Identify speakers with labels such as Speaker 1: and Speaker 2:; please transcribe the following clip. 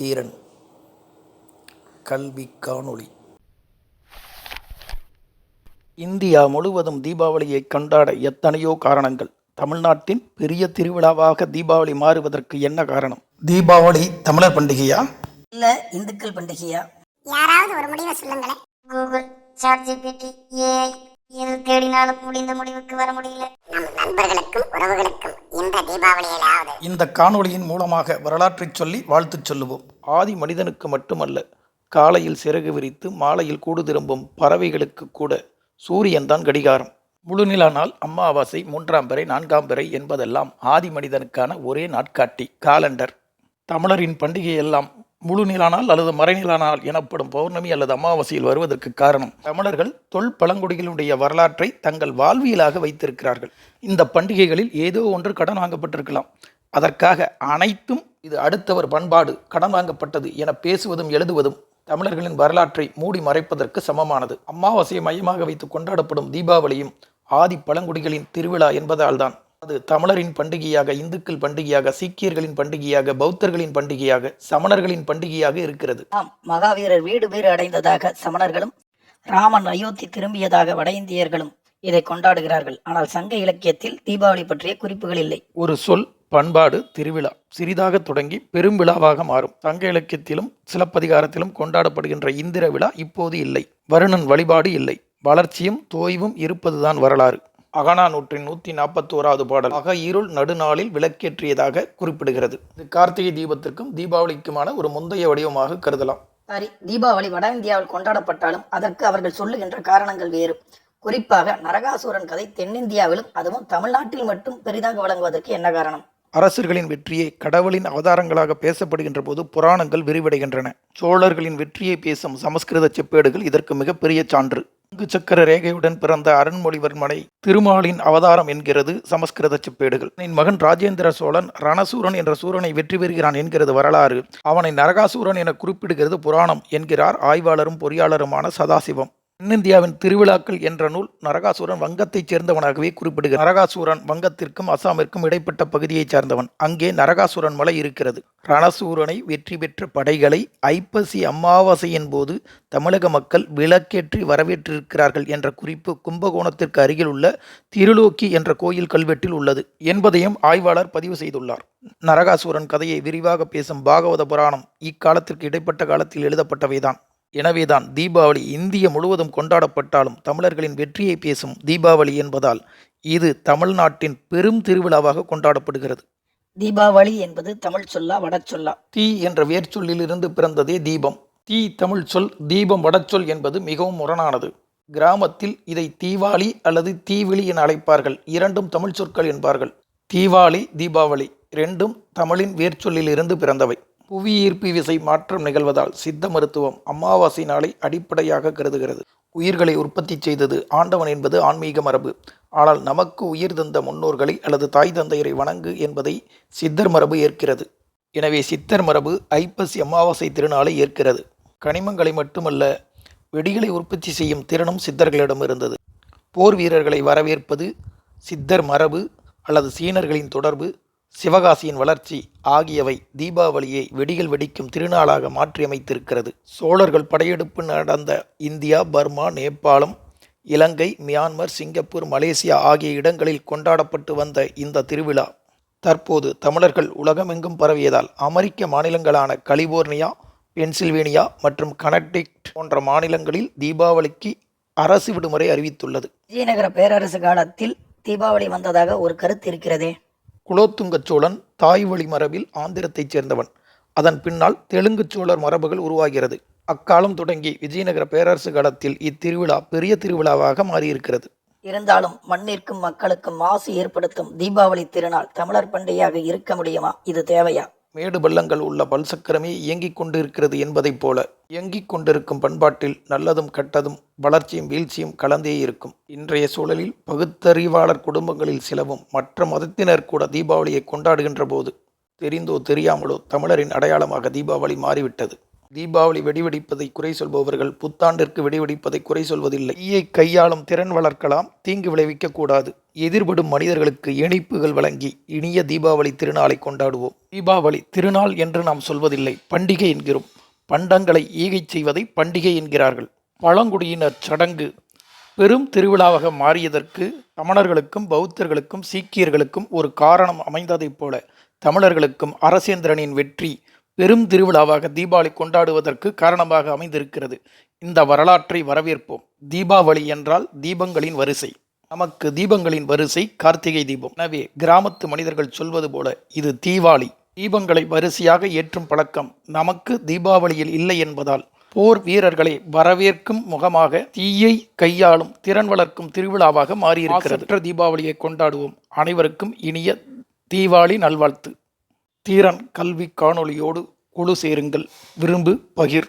Speaker 1: தீரன் கல்வி காணொளி. இந்தியா முழுவதும் தீபாவளியை கொண்டாட எத்தனையோ காரணங்கள். தமிழ்நாட்டின் பெரிய திருவிழாவாக தீபாவளி மாறுவதற்கு என்ன காரணம்? தீபாவளி தமிழர் பண்டிகையா
Speaker 2: இல்ல இந்துக்கள் பண்டிகையா?
Speaker 3: யாராவது ஒரு முடிவை சொல்லுங்களேன்.
Speaker 4: கூகுள், சாட்ஜிபிடி, ஏஐ எது தேடினாலும் முடிந்த முடிவுக்கு வர முடியல.
Speaker 3: நம் நண்பர்களுக்கும் உறவுகளுக்கும் இந்த தீபாவளியிலாவது
Speaker 1: இந்த காணொளியின் மூலமாக வரலாற்றை சொல்லி வாழ்த்து சொல்லுவோம். ஆதி மனிதனுக்கு மட்டுமல்ல, காலையில் சிறகு விரித்து மாலையில் கூடு திரும்பும் பறவைகளுக்கு கூட சூரியன் தான் கடிகாரம். முழுநிலா நாள், அமாவாசை, 3ஆம் பிறை, 4ஆம் பிறை என்பதெல்லாம் ஆதி மனிதனுக்கான ஒரே நாட்காட்டி காலண்டர். தமிழரின் பண்டிகை எல்லாம் முழுநிலா நாள் அல்லது மறைநிலா நாள் எனப்படும் பௌர்ணமி அல்லது அமாவாசையில் வருவதற்கு காரணம், தமிழர்கள் தொல்பழங்குடிகளுடைய வரலாற்றை தங்கள் வாழ்வியலாக வைத்திருக்கிறார்கள். இந்த பண்டிகைகளில் ஏதோ ஒன்று கடன் வாங்கப்பட்டிருக்கலாம். அதற்காக அனைத்தும் இது அடுத்தவர் பண்பாடு, கடன் வாங்கப்பட்டது என பேசுவதும் எழுதுவதும் தமிழர்களின் வரலாற்றை மூடி மறைப்பதற்கு சமமானது. அமாவாசையை மையமாக வைத்து கொண்டாடப்படும் தீபாவளியும் ஆதி பழங்குடிகளின் திருவிழா என்பதால் தான் அது தமிழரின் பண்டிகையாக, இந்துக்கள் பண்டிகையாக, சீக்கியர்களின் பண்டிகையாக, பௌத்தர்களின் பண்டிகையாக, சமணர்களின் பண்டிகையாக இருக்கிறது.
Speaker 2: மகாவீரர் வீடு பேறு அடைந்ததாக சமணர்களும், ராமன் அயோத்தி திரும்பியதாக வட இந்தியர்களும் இதை கொண்டாடுகிறார்கள். ஆனால் சங்க இலக்கியத்தில் தீபாவளி பற்றிய குறிப்புகள் இல்லை.
Speaker 1: ஒரு சொல், பண்பாடு, திருவிழா சிறிதாக தொடங்கி பெரும் விழாவாக மாறும். சங்க இலக்கியத்திலும் சிலப்பதிகாரத்திலும் கொண்டாடப்படுகின்ற இந்திர விழா இப்போது இல்லை. வருணன் வழிபாடு இல்லை. வளர்ச்சியும் தோய்வும் இருப்பதுதான் வரலாறு. அகநானூற்றின் 141வது பாடல் அக இருள் நடுநாளில் விளக்கேற்றியதாக குறிப்பிடுகிறது. இது கார்த்திகை தீபத்திற்கும் தீபாவளிக்குமான ஒரு முந்தைய வடிவமாக கருதலாம்.
Speaker 2: சரி, தீபாவளி வட இந்தியாவில் கொண்டாடப்பட்டாலும் அதற்கு அவர்கள் சொல்லுகின்ற காரணங்கள் வேறு. குறிப்பாக நரகாசூரன் கதை தென்னிந்தியாவிலும் அதுவும் தமிழ்நாட்டில் மட்டும் பெரிதாக வழங்குவதற்கு என்ன காரணம்?
Speaker 1: அரசர்களின் வெற்றியை கடவுளின் அவதாரங்களாக பேசப்படுகின்ற போது புராணங்கள் விரிவடைகின்றன. சோழர்களின் வெற்றியை பேசும் சமஸ்கிருத செப்பேடுகள் இதற்கு மிகப்பெரிய சான்று. சக்கர ரேகையுடன் பிறந்த அருண்மொழிவர்மனை திருமாலின் அவதாரம் என்கிறது சமஸ்கிருத செப்பேடுகள். மகன் ராஜேந்திர சோழன் ரணசூரன் என்ற சூரனை வெற்றி பெறுகிறான் என்கிறது வரலாறு. அவனை நரகாசூரன் என குறிப்பிடுகிறது புராணம் என்கிறார் ஆய்வாளரும் பொறியாளருமான சதாசிவம். தென்னிந்தியாவின் திருவிழாக்கள் என்ற நூல் நரகாசூரன் வங்கத்தைச் சேர்ந்தவனாகவே குறிப்பிடுகிறது. நரகாசூரன் வங்கத்திற்கும் அசாமிற்கும் இடைப்பட்ட பகுதியைச் சார்ந்தவன். அங்கே நரகாசூரன் மலை இருக்கிறது. ரணசூரனை வெற்றி பெற்ற படைகளை ஐப்பசி அமாவாசையின் போது தமிழக மக்கள் விளக்கேற்றி வரவேற்றிருக்கிறார்கள் என்ற குறிப்பு கும்பகோணத்திற்கு அருகில் உள்ள திருலோக்கி என்ற கோயில் கல்வெட்டில் உள்ளது என்பதையும் ஆய்வாளர் பதிவு செய்துள்ளார். நரகாசூரன் கதையை விரிவாக பேசும் பாகவத புராணம் இக்காலத்திற்கு இடைப்பட்ட காலத்தில் எழுதப்பட்டவைதான். எனவேதான் தீபாவளி இந்திய முழுவதும் கொண்டாடப்பட்டாலும் தமிழர்களின் வெற்றியை பேசும் தீபாவளி என்பதால் இது தமிழ்நாட்டின் பெரும் திருவிழாவாக கொண்டாடப்படுகிறது.
Speaker 2: தீபாவளி என்பது தமிழ் சொல்லா வடச்சொல்லா?
Speaker 1: தீ என்ற வேர்ச்சொல்லிலிருந்து பிறந்ததே தீபம். தீ தமிழ் சொல், தீபம் வடச்சொல் என்பது மிகவும் முரணானது. கிராமத்தில் இதை தீவாளி அல்லது தீவிளி என அழைப்பார்கள். இரண்டும் தமிழ் சொற்கள் என்பார்கள். தீவாளி, தீபாவளி இரண்டும் தமிழின் வேர்ச்சொல்லிலிருந்து பிறந்தவை. புவியீர்ப்பு விசை மாற்றம் நிகழ்வதால் சித்த மருத்துவம் அமாவாசை நாளை அடிப்படையாக கருதுகிறது. உயிர்களை உற்பத்தி செய்தது ஆண்டவன் என்பது ஆன்மீக மரபு. ஆனால் நமக்கு உயிர் தந்த முன்னோர்களை அல்லது தாய் தந்தையரை வணங்கு என்பதை சித்தர் மரபு ஏற்கிறது. எனவே சித்தர் மரபு ஐப்பசி அமாவாசை திருநாளை ஏற்கிறது. கனிமங்களை மட்டுமல்ல, வெடிகளை உற்பத்தி செய்யும் திறனும் சித்தர்களிடம் இருந்தது. போர் வீரர்களை வரவேற்பது சித்தர் மரபு அல்லது சீனர்களின் தொடர்பு, சிவகாசியின் வளர்ச்சி ஆகியவை தீபாவளியை வெடிகள் வெடிக்கும் திருநாளாக மாற்றியமைத்திருக்கிறது. சோழர்கள் படையெடுப்பு நடந்த இந்தியா, பர்மா, நேபாளம், இலங்கை, மியான்மர், சிங்கப்பூர், மலேசியா ஆகிய இடங்களில் கொண்டாடப்பட்டு வந்த இந்த திருவிழா தற்போது தமிழர்கள் உலகமெங்கும் பரவியதால் அமெரிக்க மாநிலங்களான கலிபோர்னியா, பென்சில்வேனியா மற்றும் கனடிக்ட் போன்ற மாநிலங்களில் தீபாவளிக்கு அரசு விடுமுறை அறிவித்துள்ளது.
Speaker 2: விஜயநகர பேரரசு காலத்தில் தீபாவளி வந்ததாக ஒரு கருத்து இருக்கிறதே.
Speaker 1: குலோத்துங்க சோழன் தாய் வழி மரபில் ஆந்திரத்தைச் சேர்ந்தவன். அதன் பின்னால் தெலுங்கு சோழர் மரபுகள் உருவாகிறது. அக்காலம் தொடங்கி விஜயநகர பேரரசு காலத்தில் இத்திருவிழா பெரிய திருவிழாவாக மாறியிருக்கிறது.
Speaker 2: இருந்தாலும் மண்ணிற்கும் மக்களுக்கும் மாசு ஏற்படுத்தும் தீபாவளி திருநாள் தமிழர் பண்டிகையாக இருக்க முடியுமா? இது தேவையா?
Speaker 1: மேடு பள்ளங்கள் உள்ள பல்சக்கரமே இயங்கிக் கொண்டிருக்கிறது என்பதைப் போல இயங்கிக் கொண்டிருக்கும் பண்பாட்டில் நல்லதும் கெட்டதும் வளர்ச்சியும் வீழ்ச்சியும் கலந்தே இருக்கும். இன்றைய சூழலில் பகுத்தறிவாளர் குடும்பங்களில் சிலவும் மற்ற மதத்தினர் கூட தீபாவளியை கொண்டாடுகின்ற போது தெரிந்தோ தெரியாமலோ தமிழரின் அடையாளமாக தீபாவளி மாறிவிட்டது. தீபாவளி வெடிவெடிப்பதை குறை சொல்பவர்கள் புத்தாண்டிற்கு வெடிவெடிப்பதை குறை சொல்வதில்லை. தீயை கையாளும் திறன் வளர்க்கலாம், தீங்கு விளைவிக்க கூடாது. எதிர்படும் மனிதர்களுக்கு இனிப்புகள் வழங்கி இனிய தீபாவளி திருநாளை கொண்டாடுவோம். தீபாவளி திருநாள் என்று நாம் சொல்வதில்லை, பண்டிகை என்கிறோம். பண்டங்களை ஈகை செய்வதை பண்டிகை என்கிறார்கள். பழங்குடியினர் சடங்கு பெரும் திருவிழாவாக மாறியதற்கு சமணர்களுக்கும் பௌத்தர்களுக்கும் சீக்கியர்களுக்கும் ஒரு காரணம் அமைந்ததைப் போல தமிழர்களுக்கும் அரசேந்திரனின் வெற்றி பெரும் திருவிழாவாக தீபாவளி கொண்டாடுவதற்கு காரணமாக அமைந்திருக்கிறது. இந்த வரலாற்றை வரவேற்போம். தீபாவளி என்றால் தீபங்களின் வரிசை. நமக்கு தீபங்களின் வரிசை கார்த்திகை தீபம். எனவே கிராமத்து மனிதர்கள் சொல்வது போல இது தீபாவளி. தீபங்களை வரிசையாக ஏற்றும் பழக்கம் நமக்கு தீபாவளியில் இல்லை என்பதால் போர் வீரர்களை வரவேற்கும் முகமாக தீயை கையாளும் திறன் வளர்க்கும் திருவிழாவாக மாறியிருக்கிறது. தீபாவளியை கொண்டாடுவோம். அனைவருக்கும் இனிய தீபாவளி நல்வாழ்த்து. தீரன் கல்வி காணொளியோடு குழு சேருங்கள். விரும்பு, பகிர்.